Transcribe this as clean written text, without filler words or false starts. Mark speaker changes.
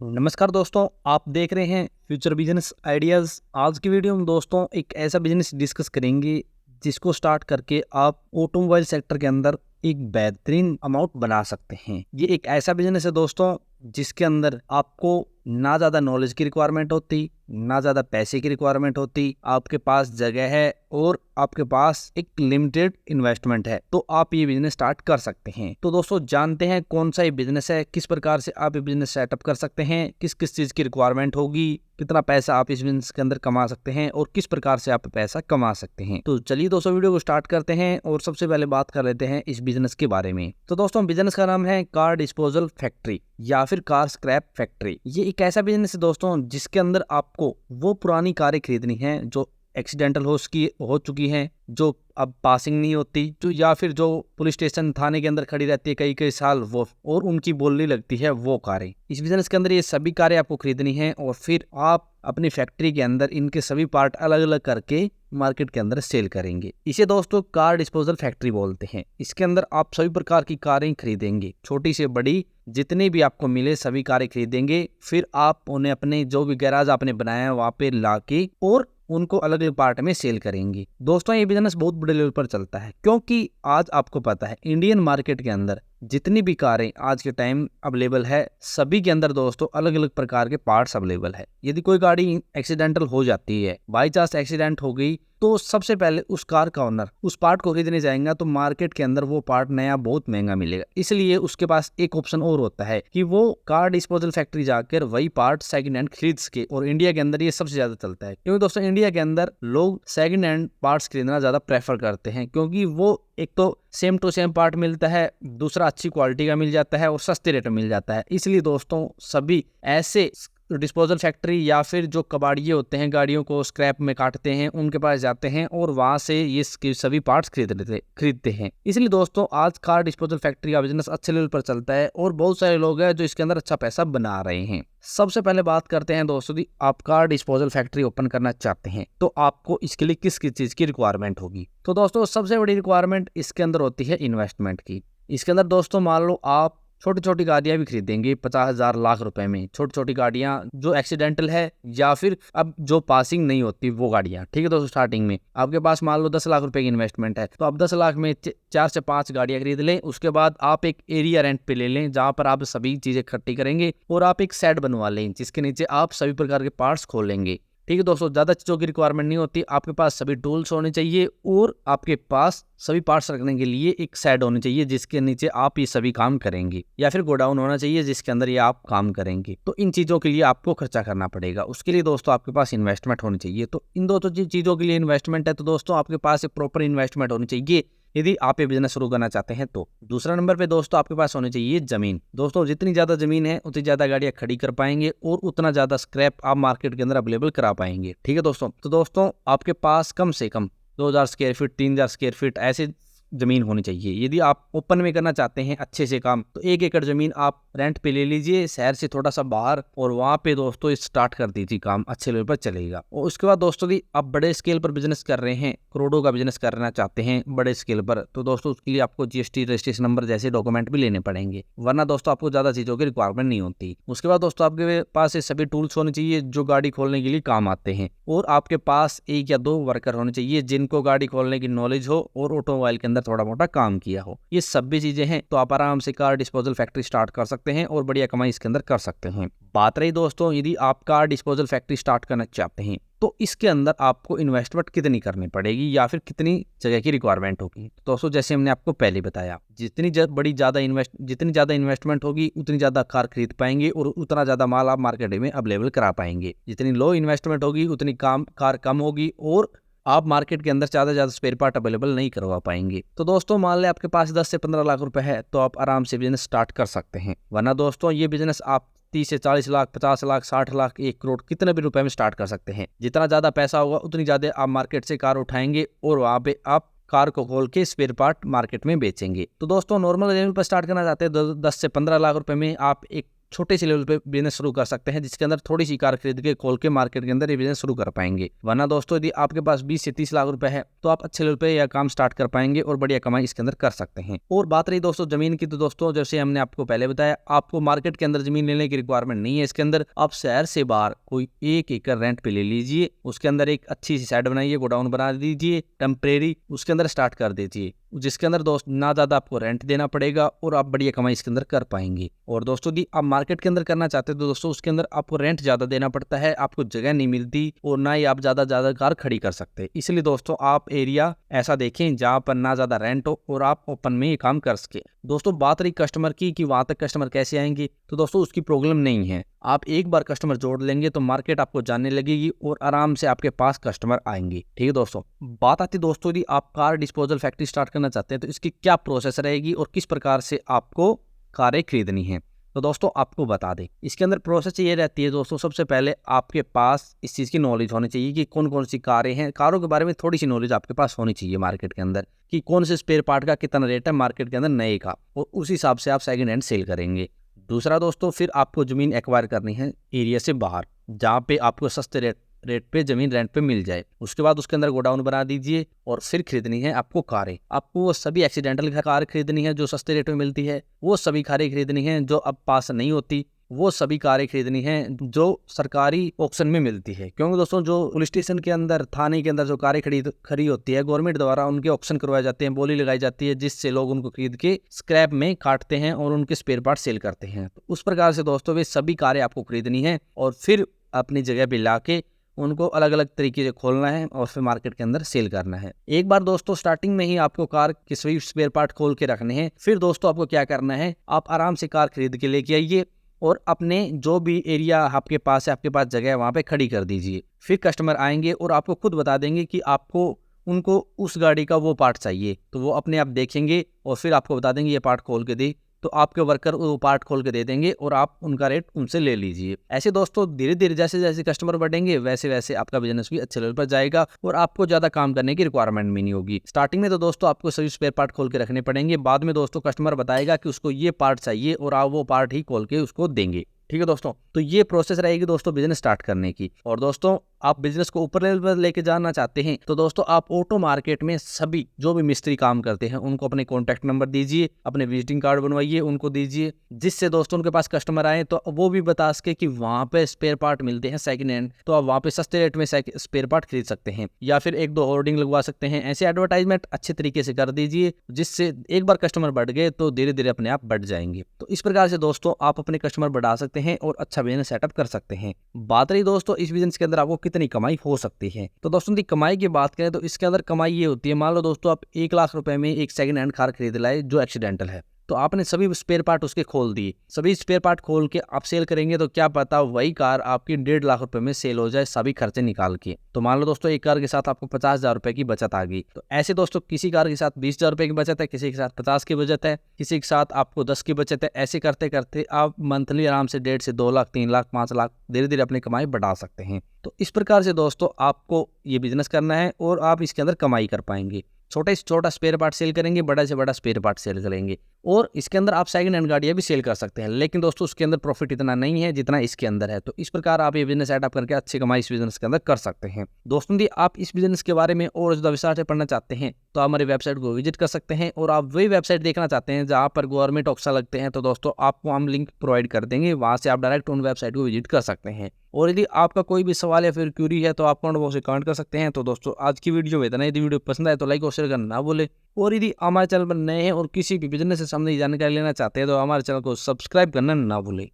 Speaker 1: नमस्कार दोस्तों, आप देख रहे हैं फ्यूचर बिजनेस आइडियाज़। आज की वीडियो में दोस्तों एक ऐसा बिजनेस डिस्कस करेंगे जिसको स्टार्ट करके आप ऑटोमोबाइल सेक्टर के अंदर एक बेहतरीन अमाउंट बना सकते हैं। ये एक ऐसा बिजनेस है दोस्तों जिसके अंदर आपको ना ज़्यादा नॉलेज की रिक्वायरमेंट होती, ना ज़्यादा पैसे की रिक्वायरमेंट होती। आपके पास जगह है और आपके पास एक लिमिटेड इन्वेस्टमेंट है, तो आप ये बिजनेस स्टार्ट कर सकते हैं। तो दोस्तों जानते हैं कौन सा ये बिजनेस है, किस प्रकार से आप ये बिजनेस सेटअप कर सकते हैं, किस किस चीज़ की रिक्वायरमेंट होगी, कितना पैसा आप इस बिजनेस के अंदर कमा सकते हैं और किस प्रकार से आप पैसा कमा सकते हैं। तो चलिए दोस्तों वीडियो को स्टार्ट करते हैं और सबसे पहले बात कर लेते हैं इस बिजनेस के बारे में। तो दोस्तों बिजनेस का नाम है कार डिस्पोजल फैक्ट्री या फिर कार स्क्रैप फैक्ट्री। ये एक ऐसा बिजनेस है दोस्तों जिसके अंदर आपको वो पुरानी कारें खरीदनी है जो एक्सीडेंटल हो चुकी हैं, जो अब पासिंग नहीं होती, जो या फिर जो पुलिस स्टेशन थाने के अंदर खड़ी रहती है कई कई साल, वो और उनकी बोलनी लगती है वो कारें। इस बिजनेस के अंदर ये सभी कारें आपको खरीदनी है और फिर आप अपनी फैक्ट्री के अंदर इनके सभी पार्ट अलग अलग करके मार्केट के अंदर सेल करेंगे। इसे दोस्तों कार डिस्पोजल फैक्ट्री बोलते हैं। इसके अंदर आप सभी प्रकार की कारें खरीदेंगे, छोटी से बड़ी जितनी भी आपको मिले सभी कारें खरीदेंगे। फिर आप उन्हें अपने जो भी गैराज आपने बनाया है वहां पे लाके और उनको अलग अलग पार्ट में सेल करेंगे। दोस्तों ये बिजनेस बहुत बड़े लेवल पर चलता है क्योंकि आज आपको पता है इंडियन मार्केट के अंदर जितनी भी कारें आज के टाइम अवेलेबल है, सभी के अंदर दोस्तों अलग अलग प्रकार के पार्ट्स अवेलेबल है। यदि कोई गाड़ी एक्सीडेंटल हो जाती है, बाई चांस एक्सीडेंट हो गई, तो सबसे पहले उस कार का ओनर उस पार्ट को खरीदने जाएगा तो मार्केट के अंदर वो पार्ट नया बहुत महंगा मिलेगा। इसलिए उसके पास एक ऑप्शन और होता है कि वो कार डिस्पोजल फैक्ट्री जाकर वही पार्ट सेकंड हैंड खरीद सके। और इंडिया के अंदर ये सबसे ज्यादा चलता है क्योंकि दोस्तों इंडिया के अंदर लोग सेकंड हैंड पार्ट्स खरीदना ज्यादा प्रेफर करते हैं, क्योंकि वो एक तो सेम टू सेम पार्ट मिलता है, दूसरा अच्छी क्वालिटी का मिल जाता है और सस्ते रेट में मिल जाता है। इसलिए दोस्तों सभी ऐसे डिस्पोजल फैक्ट्री या फिर जो कबाड़िए होते हैं गाड़ियों को स्क्रैप में काटते हैं उनके पास जाते हैं और वहां से ये सभी पार्ट्स खरीदते हैं। इसलिए दोस्तों आज कार डिस्पोजल फैक्ट्री का बिजनेस अच्छे लेवल पर चलता है और बहुत सारे लोग हैं जो इसके अंदर अच्छा पैसा बना रहे हैं। सबसे पहले बात करते हैं दोस्तों की, आप कार डिस्पोजल फैक्ट्री ओपन करना चाहते हैं तो आपको इसके लिए किस किस चीज की रिक्वायरमेंट होगी। तो दोस्तों सबसे बड़ी रिक्वायरमेंट इसके अंदर होती है इन्वेस्टमेंट की। इसके अंदर दोस्तों मान लो आप छोटी छोटी गाड़ियां भी खरीदेंगे 50,000 लाख रुपए में, छोटी छोटी गाड़ियां जो एक्सीडेंटल है या फिर अब जो पासिंग नहीं होती वो गाड़ियां, ठीक है दोस्तों। स्टार्टिंग में आपके पास मान लो 10 लाख रुपए की इन्वेस्टमेंट है तो आप 10 लाख में 4 से 5 गाड़ियां खरीद लें। उसके बाद आप एक एरिया रेंट पे ले लें जहां पर आप सभी चीजें इकट्ठी करेंगे और आप एक शेड बनवा लें जिसके नीचे आप सभी प्रकार के पार्ट्स खोलेंगे। ठीक है दोस्तों, ज्यादा चीजों की रिक्वायरमेंट नहीं होती, आपके पास सभी टूल्स होने चाहिए और आपके पास सभी पार्ट्स रखने के लिए एक शेड होनी चाहिए जिसके नीचे आप ये सभी काम करेंगे, या फिर गोडाउन होना चाहिए जिसके अंदर ये आप काम करेंगे। तो इन चीजों के लिए आपको खर्चा करना पड़ेगा। उसके लिए दोस्तों आपके पास इन्वेस्टमेंट होनी चाहिए। तो इन दो चीजों के लिए इन्वेस्टमेंट है तो दोस्तों आपके पास एक प्रॉपर इन्वेस्टमेंट होनी चाहिए यदि आप ये बिजनेस शुरू करना चाहते हैं। तो दूसरा नंबर पे दोस्तों आपके पास होनी चाहिए जमीन। दोस्तों जितनी ज्यादा जमीन है उतनी ज्यादा गाड़ियां खड़ी कर पाएंगे और उतना ज्यादा स्क्रैप आप मार्केट के अंदर अवेलेबल करा पाएंगे। ठीक है दोस्तों, तो दोस्तों आपके पास कम से कम 2000 स्क्वायर फीट 3000 स्क्वायर फीट ऐसे जमीन होनी चाहिए। यदि आप ओपन में करना चाहते हैं अच्छे से काम तो 1 एकड़ जमीन आप रेंट पे ले लीजिए शहर से थोड़ा सा बाहर, और वहां पे दोस्तों स्टार्ट कर दीजिए, काम अच्छे लेवल पर चलेगा। और उसके बाद दोस्तों भी आप बड़े स्केल पर बिजनेस कर रहे हैं, करोड़ों का बिजनेस करना चाहते हैं बड़े स्केल पर, तो दोस्तों उसके लिए आपको जीएसटी रजिस्ट्रेशन नंबर जैसे डॉक्यूमेंट भी लेने पड़ेंगे, वरना दोस्तों आपको ज्यादा चीजों की रिक्वायरमेंट नहीं होती। उसके बाद दोस्तों आपके पास ये सभी टूल्स होने चाहिए जो गाड़ी खोलने के लिए काम आते हैं, और आपके पास 1 या 2 वर्कर होने चाहिए जिनको गाड़ी खोलने की नॉलेज हो और ऑटोमोबाइल के अंदर थोड़ा मोटा काम किया हो। ये सब भी चीजें हैं तो आप आराम से कार डिस्पोजल फैक्ट्री स्टार्ट कर सकते हैं और बढ़िया कमाई इसके अंदर कर सकते हैं। बात रही दोस्तों यदि आप कार डिस्पोजल फैक्ट्री स्टार्ट करना चाहते हैं तो इसके अंदर आपको इन्वेस्टमेंट कितनी करनी पड़ेगी या फिर कितनी जगह की रिक्वायरमेंट होगी। तो दोस्तों जैसे हमने आपको पहले बताया, जितनी ज्यादा इन्वेस्टमेंट होगी उतनी ज्यादा कार खरीद पाएंगे और उतना ज्यादा माल आप मार्केट में अवेलेबल करा पाएंगे। जितनी लो इन्वेस्टमेंट होगी उतनी कार कम होगी और आप मार्केट के अंदर ज्यादा स्पेयर पार्ट अवेलेबल नहीं करवा पाएंगे। तो दोस्तों मान लें आपके पास 10 से 15 लाख रुपए है तो आप आराम से बिजनेस स्टार्ट कर सकते हैं, वरना दोस्तों ये बिजनेस आप 30 से 40 लाख 50 लाख 60 लाख 1 करोड़ कितने भी रुपए में स्टार्ट कर सकते हैं। जितना ज्यादा पैसा होगा उतनी ज्यादा आप मार्केट से कार उठाएंगे और वहां पे आप कार को खोल के स्पेयर पार्ट मार्केट में बेचेंगे। तो दोस्तों नॉर्मल लेवल पर स्टार्ट करना चाहते हैं 10 से 15 लाख रुपए में आप एक छोटे से लेवल पे बिजनेस शुरू कर सकते हैं, जिसके अंदर थोड़ी सी कार खरीद के खोल के मार्केट के अंदर ये बिजनेस शुरू कर पाएंगे। वरना दोस्तों यदि आपके पास 20 से 30 लाख रुपए है तो आप अच्छे लेवल पे यह काम स्टार्ट कर पाएंगे और बढ़िया कमाई इसके अंदर कर सकते हैं। और बात रही दोस्तों जमीन की, तो दोस्तों जैसे हमने आपको पहले बताया, आपको मार्केट के अंदर जमीन लेने की रिक्वायरमेंट नहीं है। इसके अंदर आप शहर से बाहर कोई 1 एकड़ रेंट पे ले लीजिए, उसके अंदर एक अच्छी सी साइड बनाइए, गोडाउन बना दीजिए टेम्परेरी, उसके अंदर स्टार्ट कर दीजिए, जिसके अंदर दोस्त ना ज्यादा आपको रेंट देना पड़ेगा और आप बढ़िया कमाई इसके अंदर कर पाएंगे। और दोस्तों यदि आप मार्केट के अंदर करना चाहते हैं तो दोस्तों उसके अंदर आपको रेंट ज्यादा देना पड़ता है, आपको जगह नहीं मिलती और ना ही आप ज्यादा कार खड़ी कर सकते। इसलिए दोस्तों आप एरिया ऐसा देखें जहां पर ना ज्यादा रेंट हो और आप ओपन में ये काम कर सके। दोस्तों बात रही कस्टमर की कि वहां तक कस्टमर कैसे आएंगे, तो दोस्तों उसकी प्रॉब्लम नहीं है। आप एक बार कस्टमर जोड़ लेंगे तो मार्केट आपको जानने लगेगी और आराम से आपके पास कस्टमर आएंगे। ठीक है दोस्तों, बात आती दोस्तों यदि आप कार डिस्पोजल फैक्ट्री स्टार्ट करना चाहते हैं तो इसकी क्या प्रोसेस रहेगी और किस प्रकार से आपको कारें खरीदनी है। तो दोस्तों आपको बता दें, इसके अंदर प्रोसेस ये रहती है दोस्तों, सबसे पहले आपके पास इस चीज़ की नॉलेज होनी चाहिए कि कौन कौन सी कारें हैं। कारों के बारे में थोड़ी सी नॉलेज आपके पास होनी चाहिए मार्केट के अंदर, कि कौन से स्पेयर पार्ट का कितना रेट है मार्केट के अंदर नए का, और उस हिसाब से आप सेकंड हैंड सेल करेंगे। दूसरा दोस्तों, फिर आपको ज़मीन एक्वायर करनी है एरिया से बाहर, जहाँ पे आपको सस्ते रेट पे जमीन रेंट पे मिल जाए। उसके बाद उसके अंदर गोडाउन बना दीजिए और फिर खरीदनी है आपको कारें। आपको वो सभी एक्सीडेंटल कार खरीदनी है जो सस्ते रेट में मिलती है, वो सभी कारें खरीदनी है जो अब पास नहीं होती, वो सभी कारें खरीदनी है जो सरकारी ऑक्शन में मिलती है। क्योंकि दोस्तों जो पुलिस स्टेशन के अंदर, थाने के अंदर जो कारें खड़ी होती है, गवर्नमेंट द्वारा उनके ऑक्शन करवाए जाते हैं, बोली लगाई जाती है, जिससे लोग उनको खरीद के स्क्रैप में काटते हैं और उनके स्पेयर पार्ट सेल करते हैं। तो उस प्रकार से दोस्तों वे सभी कारें आपको खरीदनी है और फिर अपनी जगह पे लाके उनको अलग अलग तरीके से खोलना है और फिर मार्केट के अंदर सेल करना है। एक बार दोस्तों स्टार्टिंग में ही आपको कार के सभी स्पेयर पार्ट खोल के रखने हैं। फिर दोस्तों आपको क्या करना है, आप आराम से कार खरीद के लेके आइए और अपने जो भी एरिया आपके पास है, आपके पास जगह है, वहाँ पे खड़ी कर दीजिए। फिर कस्टमर आएंगे और आपको खुद बता देंगे कि आपको उनको उस गाड़ी का वो पार्ट चाहिए, तो वो अपने आप देखेंगे और फिर आपको बता देंगे ये पार्ट खोल के दे, तो आपके वर्कर वो पार्ट खोल के दे देंगे और आप उनका रेट उनसे ले लीजिए। ऐसे दोस्तों धीरे धीरे जैसे जैसे कस्टमर बढ़ेंगे वैसे वैसे आपका बिजनेस भी अच्छे लेवल पर जाएगा और आपको ज्यादा काम करने की रिक्वायरमेंट भी नहीं होगी। स्टार्टिंग में तो दोस्तों आपको सभी स्पेयर पार्ट खोल के रखने पड़ेंगे, बाद में दोस्तों कस्टमर बताएगा कि उसको ये पार्ट चाहिए और आप वो पार्ट ही खोल के उसको देंगे। ठीक है दोस्तों, तो ये प्रोसेस रहेगी दोस्तों बिजनेस स्टार्ट करने की। और दोस्तों आप बिजनेस को ऊपर लेवल पर लेके जाना चाहते हैं तो दोस्तों आप ऑटो मार्केट में सभी जो भी मिस्त्री काम करते हैं उनको अपने कॉन्टैक्ट नंबर दीजिए, अपने विजिटिंग कार्ड बनवाइए, उनको दीजिए, जिससे दोस्तों उनके पास कस्टमर आए तो वो भी बता सके कि वहाँ पे स्पेयर पार्ट मिलते हैं सेकंड हैंड, तो आप वहाँ पे सस्ते रेट में स्पेयर पार्ट खरीद सकते हैं। या फिर 1-2 होर्डिंग लगवा सकते हैं। ऐसे एडवर्टाइजमेंट अच्छे तरीके से कर दीजिए, जिससे एक बार कस्टमर बढ़ गए तो धीरे धीरे अपने आप बढ़ जाएंगे। तो इस प्रकार से दोस्तों आप अपने कस्टमर बढ़ा सकते हैं और अच्छा बिजनेस सेटअप कर सकते हैं। बात रही दोस्तों इस बिजनेस के अंदर आपको कितनी कमाई हो सकती है, तो दोस्तों की कमाई की बात करें तो इसके अंदर कमाई ये होती है, मान लो दोस्तों आप 1 लाख रुपए में एक सेकंड हैंड कार खरीद लाए जो एक्सीडेंटल है, तो आपने सभी स्पेयर पार्ट उसके खोल दिए, सभी स्पेयर पार्ट खोल के आप सेल करेंगे तो क्या पता वही कार आपकी 1.5 लाख रुपए में सेल हो जाए सभी खर्चे निकाल के। तो मान लो दोस्तों एक कार के साथ आपको 50,000 रुपए की बचत आ गई। तो ऐसे दोस्तों किसी कार के साथ 20,000 रुपए की बचत है, किसी के साथ 50 की बचत है, किसी के साथ आपको 10 की बचत है। ऐसे करते करते आप मंथली आराम से 1.5 से 2 लाख, 3 लाख, 5 लाख धीरे धीरे अपनी कमाई बढ़ा सकते हैं। तो इस प्रकार से दोस्तों आपको ये बिजनेस करना है और आप इसके अंदर कमाई कर पाएंगे। छोटा से छोटा स्पेयर पार्ट सेल करेंगे, बड़ा से बड़ा स्पेयर पार्ट सेल करेंगे और इसके अंदर आप सेकंड हैंड गाड़ियां भी सेल कर सकते हैं। लेकिन दोस्तों उसके अंदर प्रॉफिट इतना नहीं है जितना इसके अंदर है। तो इस प्रकार आप ये बिजनेस सेटअप करके अच्छी कमाई इस बिजनेस के अंदर कर सकते हैं। दोस्तों यदि आप इस बिजनेस के बारे में और ज्यादा विस्तार से पढ़ना चाहते हैं तो हमारी वेबसाइट को विजिट कर सकते हैं और आप वही वेबसाइट देखना चाहते हैं जहाँ पर गवर्नमेंट ऑक्शन लगते हैं तो दोस्तों आपको हम लिंक प्रोवाइड कर देंगे, वहां से आप डायरेक्ट उन वेबसाइट को विजिट कर सकते हैं। और यदि आपका कोई भी सवाल या फिर क्यूरी है तो आप कमेंट बॉक्स में कमेंट कर सकते हैं। तो दोस्तों आज की वीडियो में इतना ही। यदि वीडियो पसंद आए तो लाइक और शेयर करना ना भूले और यदि हमारे चैनल पर नए हैं और किसी भी बिजनेस से संबंधित जानकारी लेना चाहते हैं तो हमारे चैनल को सब्सक्राइब करना ना भूले।